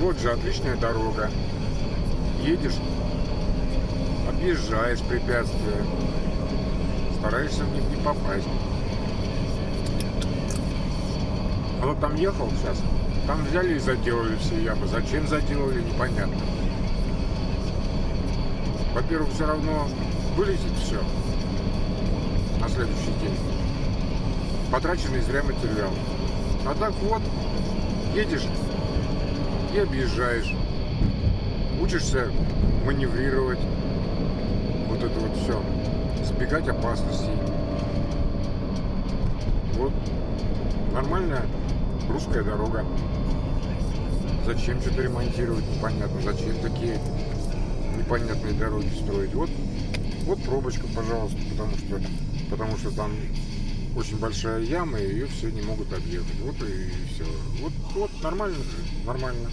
Вот же отличная дорога. Едешь, объезжаешь препятствия, стараешься в них не попасть. А вот там ехал сейчас, там взяли и заделали все ямы. Зачем заделали, непонятно. Во-первых, все равно вылезет все на следующий день. Потраченный зря материал. А так вот, едешь и объезжаешь. Учишься маневрировать. Вот это вот все. Избегать опасностей. Вот. Нормальная русская дорога. Зачем что-то ремонтировать, непонятно. Зачем такие непонятные дороги строить. Вот пробочка, пожалуйста, потому что там очень большая яма, и ее все не могут объехать. Вот и все. Вот нормально же, нормально.